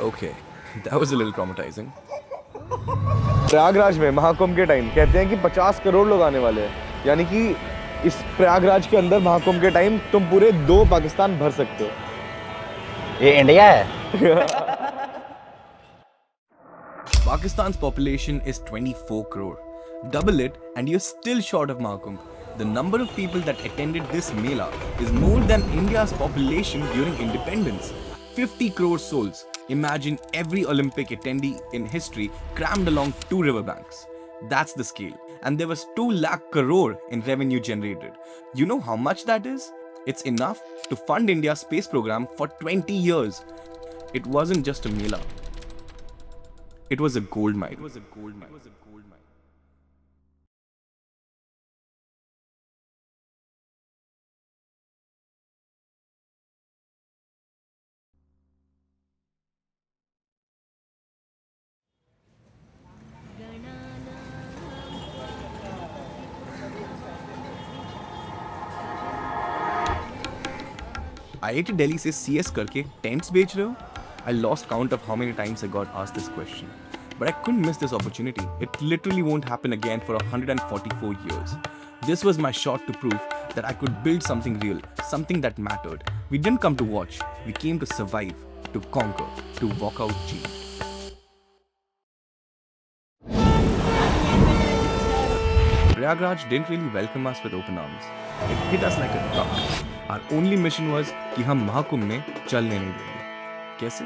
Okay, that was a little traumatizing. Prayagraj में महाकुंभ के time कहते हैं कि 50 करोड़ लोग आने वाले हैं, यानी कि इस प्रयागराज के अंदर महाकुंभ के टाइम तुम पूरे 2 पाकिस्तान भर सकते हो। ये इंडिया है। Pakistan's population is 24 crore. Double it and you're still short of Mahakumbh. The number of people that attended this Mela is more than India's population during independence. 50 crore souls. Imagine every Olympic attendee in history crammed along 2 riverbanks. That's the scale. And there was 2 lakh crore in revenue generated. You know how much that is? It's enough to fund India's space program for 20 years. It wasn't just a Mela. It was a gold mine. IIT Delhi से CS करके tents बेच रहे हो? I lost count of how many times I got asked this question. But I couldn't miss this opportunity. It literally won't happen again for 144 years. This was my shot to prove that I could build something real, something that mattered. We didn't come to watch, we came to survive, to conquer, to walk out cheap. Prayagraj didn't really welcome us with open arms. It hit us like a truck. Our only mission was कि हम महाकुंभ में चलने नहीं देंगे। कैसे?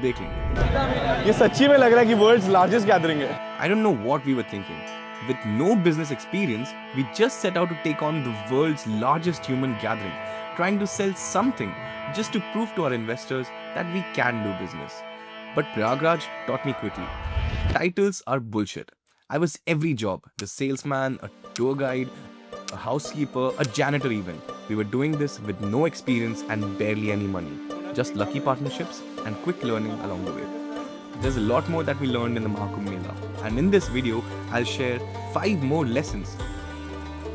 देख लेंगे। ये सच्ची में लग रहा है कि वर्ल्ड्स लार्जेस्ट गैदरिंग है। I don't know what we were thinking. With no business experience, we just set out to take on the world's largest human gathering, trying to sell something just to prove to our investors that we can do business. But Prayagraj taught me quickly. Titles are bullshit. I was every job, the salesman, a tour guide, a housekeeper, a janitor even. We were doing this with no experience and barely any money. Just lucky partnerships and quick learning along the way. There's a lot more that we learned in the Mahakumbh Mela. And in this video, I'll share 5 more lessons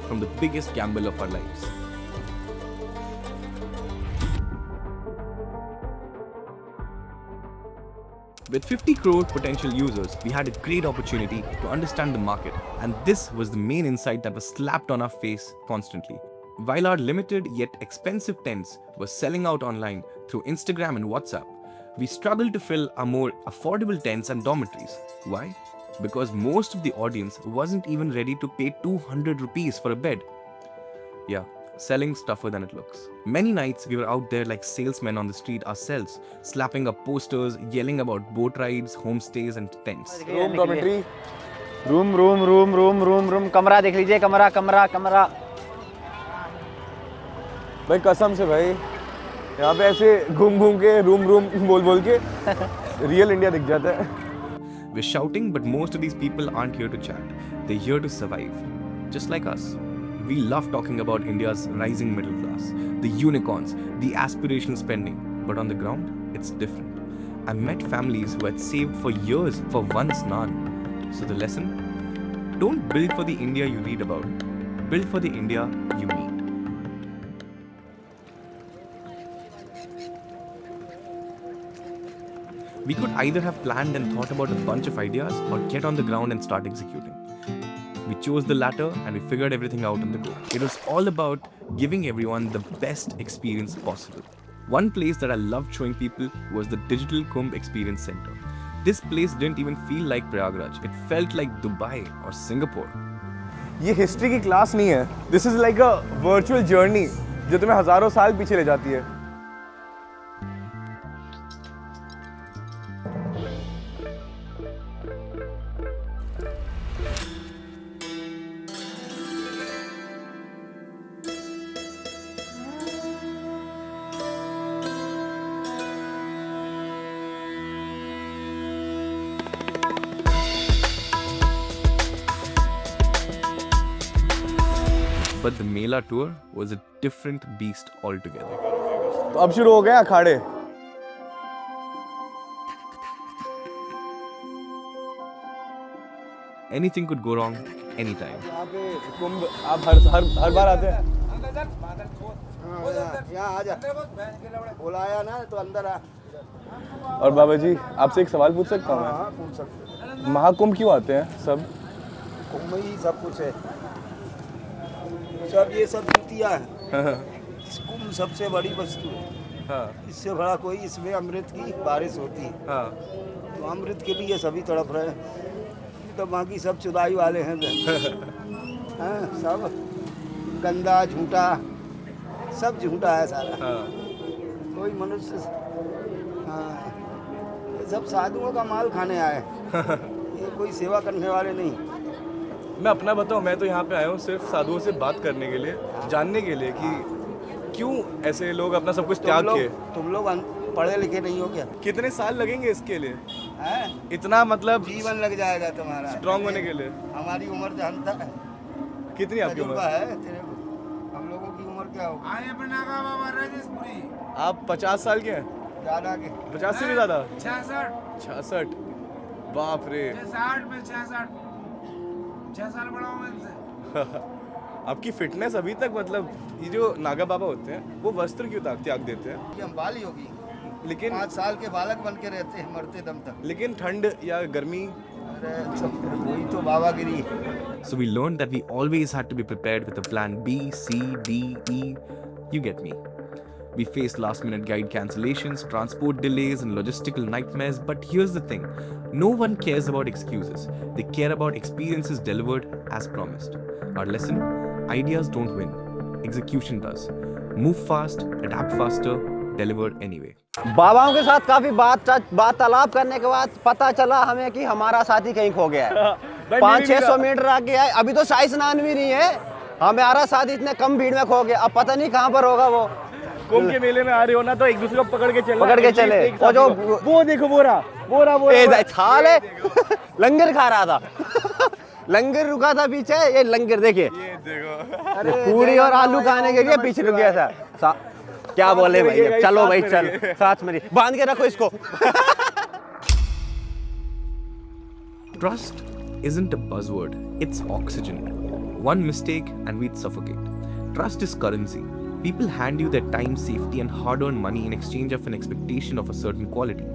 from the biggest gamble of our lives. With 50 crore potential users, we had a great opportunity to understand the market, and this was the main insight that was slapped on our face constantly. While our limited yet expensive tents were selling out online through Instagram and WhatsApp, we struggled to fill our more affordable tents and dormitories. Why? Because most of the audience wasn't even ready to pay 200 rupees for a bed. Yeah, selling's tougher than it looks. Many nights we were out there like salesmen on the street ourselves, slapping up posters, yelling about boat rides, homestays and tents. Room dormitory, room कमरा देख लीजिए, कमरा। भाई कसम से भाई यहाँ पे ऐसे घूम के रूम बोल के रियल इंडिया दिख जाता है। We're shouting, but most of these people aren't here to chat. They're here to survive, just like us. We love talking about India's rising middle class, the unicorns, the aspirational spending. But on the ground, it's different. I met families who had saved for years for once naan. So the lesson? Don't build for the India you read about. Build for the India you meet. We could either have planned and thought about a bunch of ideas or get on the ground and start executing. We chose the latter and we figured everything out on the go. It was all about giving everyone the best experience possible. One place that I loved showing people was the Digital Kumbh Experience Center. This place didn't even feel like Prayagraj. It felt like Dubai or Singapore. ये history की class नहीं है। This is like a virtual journey जो तुम्हें हजारों साल पीछे ले जाती है। But the Mela tour was a different beast altogether. तो अब शुरू हो गए अखाड़े। Anything could go wrong anytime. यहाँ पे कुंभ आप हर बार आते हैं? यहाँ आ जा, बुलाया ना तो अंदर आ। और बाबा जी आपसे एक सवाल पूछ सकता हूँ हाँ पूछ सकते, मैं? महाकुंभ क्यों आते हैं सब? कुंभ ही सब कुछ है, सब ये सब जुतियाँ है। इस कुंभ सबसे बड़ी वस्तु है, हाँ इससे बड़ा कोई, इसमें अमृत की बारिश होती है, हाँ तो अमृत के लिए सभी तड़प रहे हैं। तो बाकी सब चुदाई वाले हैं हाँ, सब गंदा झूठा, सब झूठा है सारा। हाँ कोई मनुष्य, हाँ, ये सब साधुओं का माल खाने आए, ये कोई सेवा करने वाले नहीं। मैं अपना बताऊँ, मैं तो यहाँ पे आया हूँ सिर्फ साधुओं से बात करने के लिए, जानने के लिए कि क्यों ऐसे लोग अपना सब कुछ त्याग के। तुम लोग पढ़े लिखे नहीं हो क्या? कितने साल लगेंगे इसके लिए? हैं? इतना मतलब जीवन लग जाएगा तुम्हारा स्ट्रांग होने के लिए। हमारी उम्र जानता है कितनी आपकी तजुर्बा उम्र? है तेरे को, हम लोगों की उम्र क्या होगी? आप 50 साल के हैं? ज़्यादा के 50 से भी ज्यादा? 66 66? बाप रे 60 में 66 6 साल बड़ा हूँ मैं इनसे। आपकी फिटनेस अभी तक, मतलब ये जो नागा बाबा होते हैं वो वस्त्र क्यों त्याग देते हैं? ये हम बाली होगी, लेकिन 5 साल के बालक बन के रहते हैं मरते दम तक। लेकिन ठंड या गर्मी? अरे वही तो बाबागिरी है। So we learned that we always had to be prepared with a plan B, C, D, E. You get me. We faced last minute guide cancellations, transport delays, and logistical nightmares. But here's the thing, no one cares about excuses. They care about experiences delivered as promised. Our lesson, ideas don't win, execution does. Move fast, adapt faster, deliver anyway. बाबाओं के साथ काफी वार्तालाप करने के बाद पता चला हमें कि हमारा साथी कहीं खो गया है। 500-600 मीटर आगे है, अभी तो शाही स्नान भी नहीं है, हमारा साथी इतने कम भीड़ में खो गया। अब पता नहीं कहाँ पर होगा वो। कुंभ के मेले में आ रहे हो ना, तो एक दूसरे को पकड़ के चले। और जो वो देखो वो रहा थाल लंगर खा रहा था लंगर रुका था पीछे, ये लंगर देखिए, ये देखो पूरी और आलू खाने के लिए पीछे रुक गया था। क्या बोले भाई, अब चलो भाई चल, साथ में बांध के रखो इसको। Trust isn't a buzzword, it's oxygen. One mistake and we'd suffocate. Trust is currency. People hand you their time, safety, and hard earned money in exchange of an expectation of a certain quality.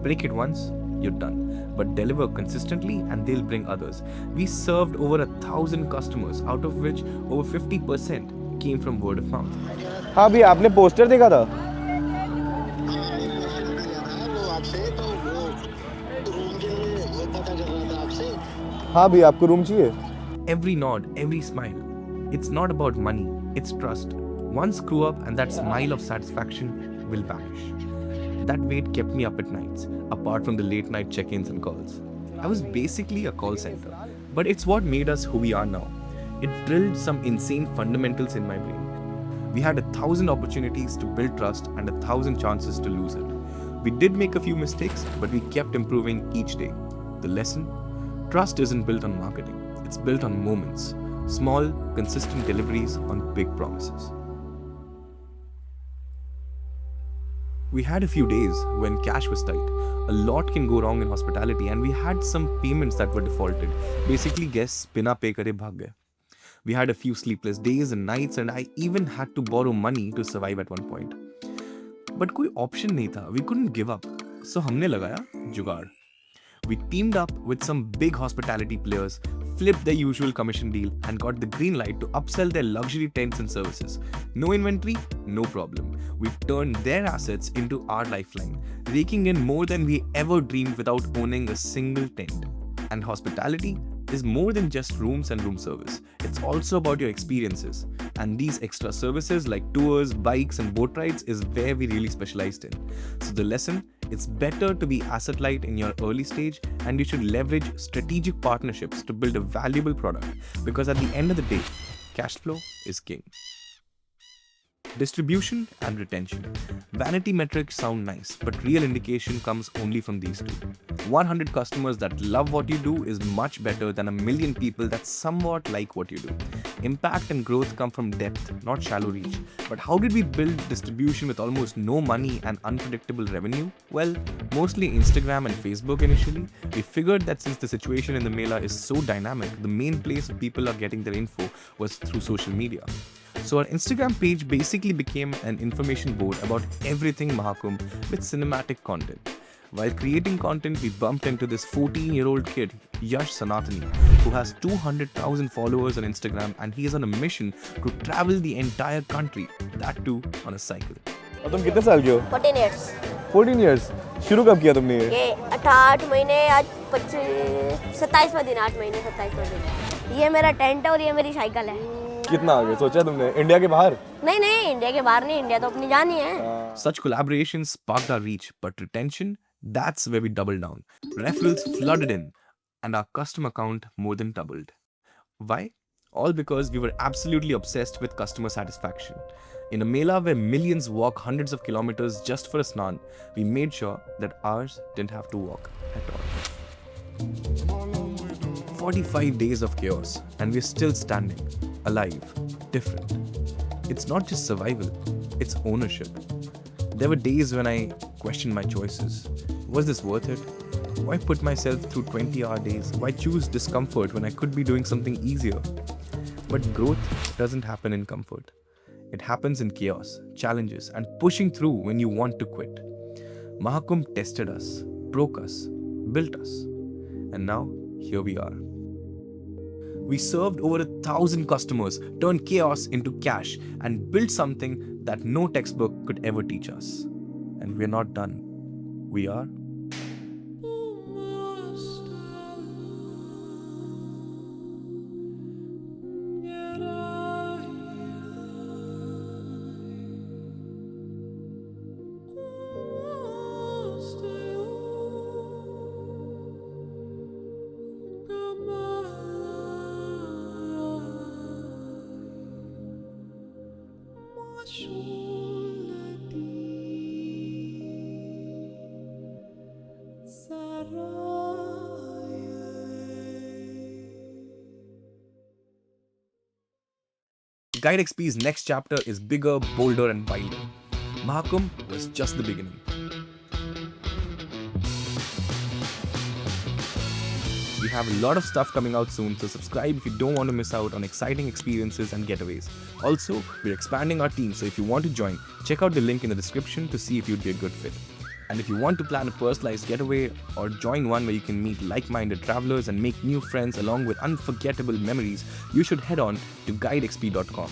Break it once, you're done. But deliver consistently, and they'll bring others. We served over 1,000 customers, out of which over 50% came from word of mouth. हाँ भी आपने poster देखा था? हाँ भी आपको room चाहिए? Every nod, every smile. It's not about money, it's trust. One screw up, and that smile of satisfaction will vanish. That wait kept me up at nights, apart from the late night check ins and calls. I was basically a call center, but it's what made us who we are now. It drilled some insane fundamentals in my brain. We had 1,000 opportunities to build trust and 1,000 chances to lose it. We did make a few mistakes, but we kept improving each day. The lesson? Trust isn't built on marketing, it's built on moments. Small, consistent deliveries on big promises. We had a few days when cash was tight. A lot can go wrong in hospitality, and we had some payments that were defaulted. Basically, guests bina pay kare bhag gaye. We had a few sleepless days and nights, and I even had to borrow money to survive at one point. But कोई option नहीं था. We couldn't give up. So हमने लगाया जुगाड़. We teamed up with some big hospitality players, flipped their usual commission deal, and got the green light to upsell their luxury tents and services. No inventory, no problem. We turned their assets into our lifeline, raking in more than we ever dreamed without owning a single tent. And hospitality is more than just rooms and room service. It's also about your experiences. And these extra services like tours, bikes, and boat rides is where we really specialized in. So the lesson, it's better to be asset light in your early stage, and you should leverage strategic partnerships to build a valuable product, because at the end of the day, cash flow is king. Distribution and retention. Vanity metrics sound nice, but real indication comes only from these two. 100 customers that love what you do is much better than a million people that somewhat like what you do. Impact and growth come from depth, not shallow reach. But how did we build distribution with almost no money and unpredictable revenue? Well, mostly Instagram and Facebook initially. We figured that since the situation in the Mela is so dynamic, the main place people are getting their info was through social media. So our Instagram page basically became an information board about everything Mahakumbh with cinematic content. While creating content, we bumped into this 14-year-old kid, Yash Sanatani, who has 200,000 followers on Instagram, and he is on a mission to travel the entire country, that too on a cycle. और तुम कितने साल के हो? 14 years 14 years. शुरू कब किया तुमने ये? ये 8 महीने आज 27वां दिन 8 महीने 27वां दिन। ये मेरा टेंट है और ये मेरी साइकिल है। कितना आगे सोचा तुमने? इंडिया के बाहर? नहीं इंडिया के बाहर नहीं, इंडिया तो अपनी जान ही है। Such collaborations sparked our reach, but retention, that's where we doubled down. Referrals flooded in, and our customer count more than doubled. Why? All because we were absolutely obsessed with customer satisfaction. In a Mela where millions walk hundreds of kilometers just for a snan, we made sure that ours didn't have to walk at all. 45 days of chaos, and we're still standing, alive, different. It's not just survival, it's ownership. There were days when I questioned my choices. Was this worth it? Why put myself through 20-hour days? Why choose discomfort when I could be doing something easier? But growth doesn't happen in comfort. It happens in chaos, challenges, and pushing through when you want to quit. Mahakumbh tested us, broke us, built us, and now here we are. We served over 1,000 customers, turned chaos into cash, and built something that no textbook could ever teach us. And we're not done. We are. Guide XP's next chapter is bigger, bolder, and wilder. Mahakumbh was just the beginning. We have a lot of stuff coming out soon, so subscribe if you don't want to miss out on exciting experiences and getaways. Also, we're expanding our team, so if you want to join, check out the link in the description to see if you'd be a good fit. And if you want to plan a personalized getaway or join one where you can meet like-minded travelers and make new friends along with unforgettable memories, you should head on to guidexp.com.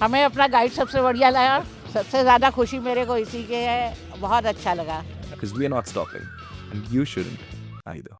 हमें अपना guide सबसे बढ़िया लगा, सबसे ज़्यादा खुशी मेरे को इसी के है, बहुत अच्छा लगा। Because we are not stopping, and you shouldn't either.